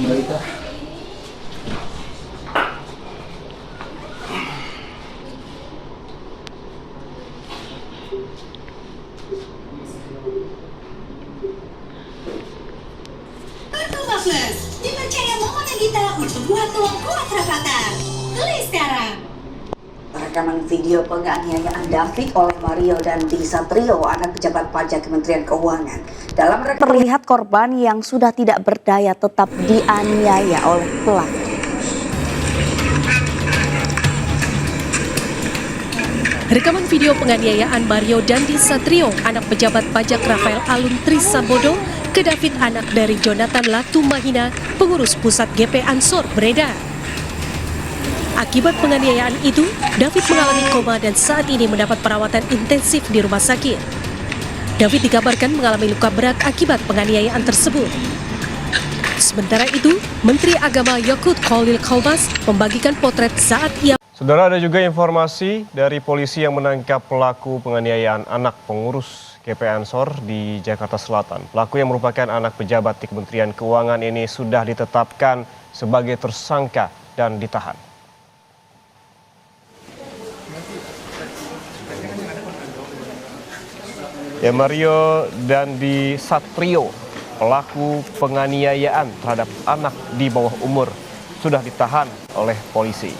berita. Pertama Plus, dipercaya Mama Nagita untuk buat tuang kuat rafathar. Beli sekarang. Rekaman video penganiayaan David oleh Mario Dandi Satrio, anak pejabat pajak Kementerian Keuangan. Dalam rekaman terlihat korban yang sudah tidak berdaya tetap dianiaya oleh pelaku. Rekaman video penganiayaan Mario Dandi Satrio, anak pejabat pajak Rafael Alun Trisambodo, ke David, anak dari Jonathan Latumahina, pengurus pusat GP Ansor, beredar. Akibat penganiayaan itu, David mengalami koma dan saat ini mendapat perawatan intensif di rumah sakit. David dikabarkan mengalami luka berat akibat penganiayaan tersebut. Sementara itu, Menteri Agama Yakut Khalil Kalbas membagikan potret saat ia... Saudara, ada juga informasi dari polisi yang menangkap pelaku penganiayaan anak pengurus GP Ansor di Jakarta Selatan. Pelaku yang merupakan anak pejabat di Kementerian Keuangan ini sudah ditetapkan sebagai tersangka dan ditahan. Ya, Mario Dandi Satrio, pelaku penganiayaan terhadap anak di bawah umur, sudah ditahan oleh polisi.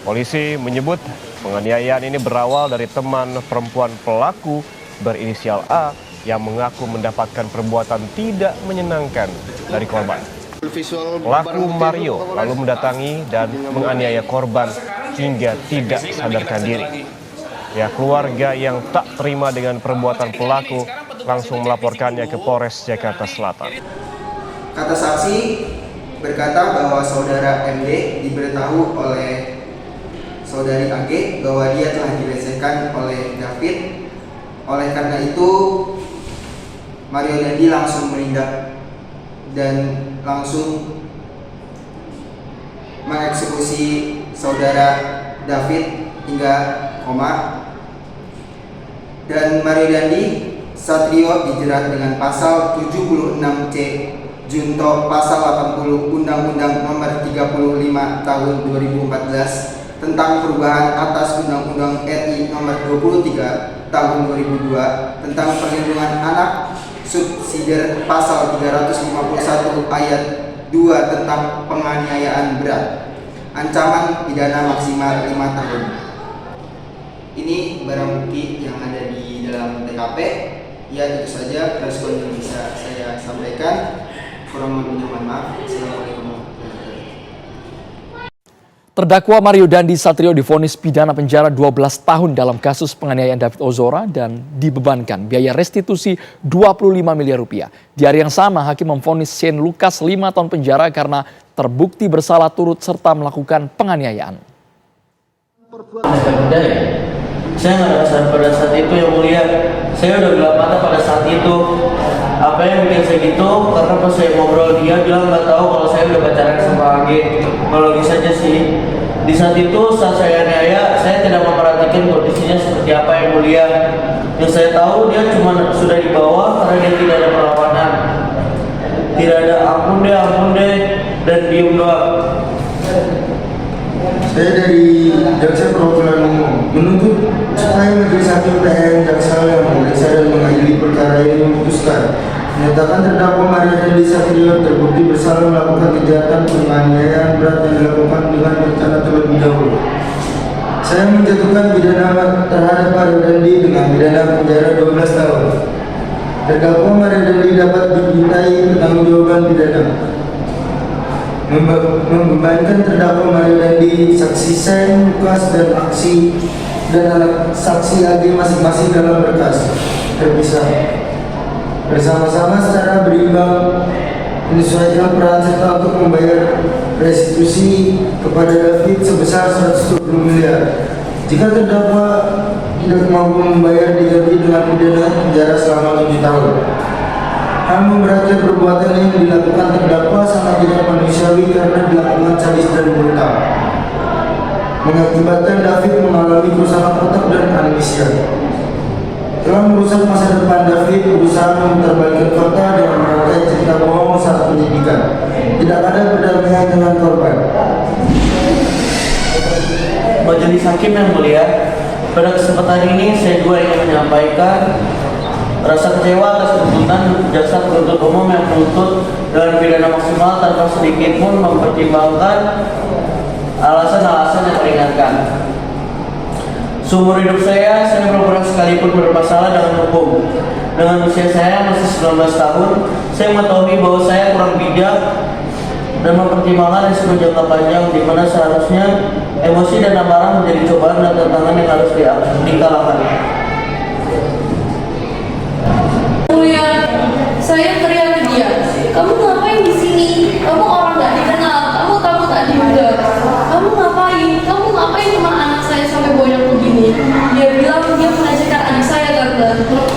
Polisi menyebut penganiayaan ini berawal dari teman perempuan pelaku berinisial A yang mengaku mendapatkan perbuatan tidak menyenangkan dari korban. Pelaku Mario lalu mendatangi dan menganiaya korban hingga tidak sadarkan diri. Ya, keluarga yang tak terima dengan perbuatan pelaku langsung melaporkannya ke Polres Jakarta Selatan. Kata saksi berkata bahwa saudara MD diberitahu oleh saudari AG bahwa dia telah dilecehkan oleh David. Oleh karena itu, Mario Dandi langsung menindak dan langsung mengeksekusi saudara David hingga koma. Dan Mario Dandi Satrio dijerat dengan pasal 76C Junto pasal 80 Undang-Undang Nomor 35 Tahun 2014 tentang perubahan atas Undang-Undang RI Nomor 23 Tahun 2002 tentang perlindungan anak subsidiar pasal 351 ayat 2 tentang penganiayaan berat, ancaman pidana maksimal 5 tahun. Ini barang bukti yang ada di dalam TKP. Ya, itu saja respon yang bisa saya sampaikan. Kurang lebihnya mohon maaf. Assalamualaikum warahmatullahi wabarakatuh. Terdakwa Mario Dandi Satrio divonis pidana penjara 12 tahun dalam kasus penganiayaan David Ozora dan dibebankan biaya restitusi 25 miliar rupiah. Di hari yang sama, hakim memvonis Shane Lucas 5 tahun penjara karena terbukti bersalah turut serta melakukan penganiayaan. Saya nggak ada pada saat itu, yang mulia. Saya udah gelap mata pada saat itu. Apa yang bikin saya gitu? Karena pas saya ngobrol, dia bilang nggak tahu kalau saya udah pacaran sama AG. Logis saja sih. Di saat itu, saat saya aniaya, saya tidak memperhatikan kondisinya seperti apa, yang mulia. Yang saya tahu dia cuma sudah dibawa karena dia tidak ada perlawanan. Tidak ada ampun deh, dan diem doang. Saya dari Jaksa Perwakilan Umum menuntut supaya Majelis Hakim PN Jaksa yang memeriksa dan mengadili perkara ini memutuskan menyatakan terdakwa Mario Dandi Satrio terbukti bersalah melakukan kejahatan penganiayaan berat yang dilakukan dengan berencana terlebih dahulu. Saya menjatuhkan pidana terhadap Mario Dandi dengan pidana penjara 12 tahun. Terdakwa Mario Dandi dapat dimintai pertanggungjawaban pidana. Membebankan terdakwa Mario Dandi, saksi Shane Lucas dan aksi dan anak saksi AG masing-masing dalam berkas terpisah bersama-sama secara berimbang menyesuaikan peran serta untuk membayar restitusi kepada David sebesar 120 miliar. Jika terdakwa tidak mampu membayar, diganti dengan pidana penjara selama 7 tahun. Hal memberatkan perbuatan yang dilakukan terdakwa sangat tidak manusiawi karena dilakukan sadis dan brutal, mengakibatkan David mengalami kerusakan otak dan amnesia. Telah merusak masa depan David, berusaha memutarbalikkan fakta dengan merangkai cerita bohong saat penyidikan tidak ada pendampingan dengan korban. Majelis Hakim yang mulia, pada kesempatan ini saya juga ingin menyampaikan rasa kecewa atas tuntutan jaksa penuntut umum yang menuntut dengan pidana maksimal tanpa sedikit pun mempertimbangkan alasan-alasan yang meringankan. Seumur hidup saya belum pernah sekalipun bermasalah dengan hukum. Dengan usia saya masih 19 tahun, saya mengetahui bahwa saya kurang bijak dan mempertimbangkan risiko jangka panjang, di mana seharusnya emosi dan amarah menjadi cobaan dan tantangan yang harus dikalahkan. Mulia, saya teriak ke dia, kamu ngapain di sini? Kamu orang gak dikenal, kamu tak diduga. Kamu ngapain sama anak saya sampai boyang begini? Dia bilang dia melecehkan adik saya, tante.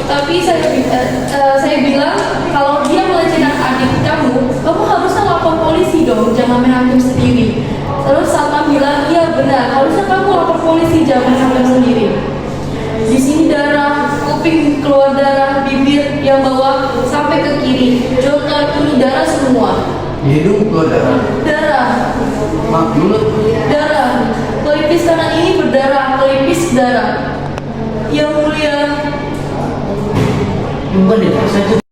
Tapi saya bilang kalau dia melecehkan adik kamu harusnya lapor polisi dong, jangan main hakim sendiri. Terus Satpam bilang, iya benar, harusnya kamu lapor polisi, jangan main hakim sendiri. Di sini darah, kuping keluar darah, bibir yang bawah sampai ke kiri, jokar ini darah semua. Hidung keluar darah. Darah. Mulut. Darah. Pelipis kanan ini berdarah, pelipis darah. Yang mulia. Bukan ya, saya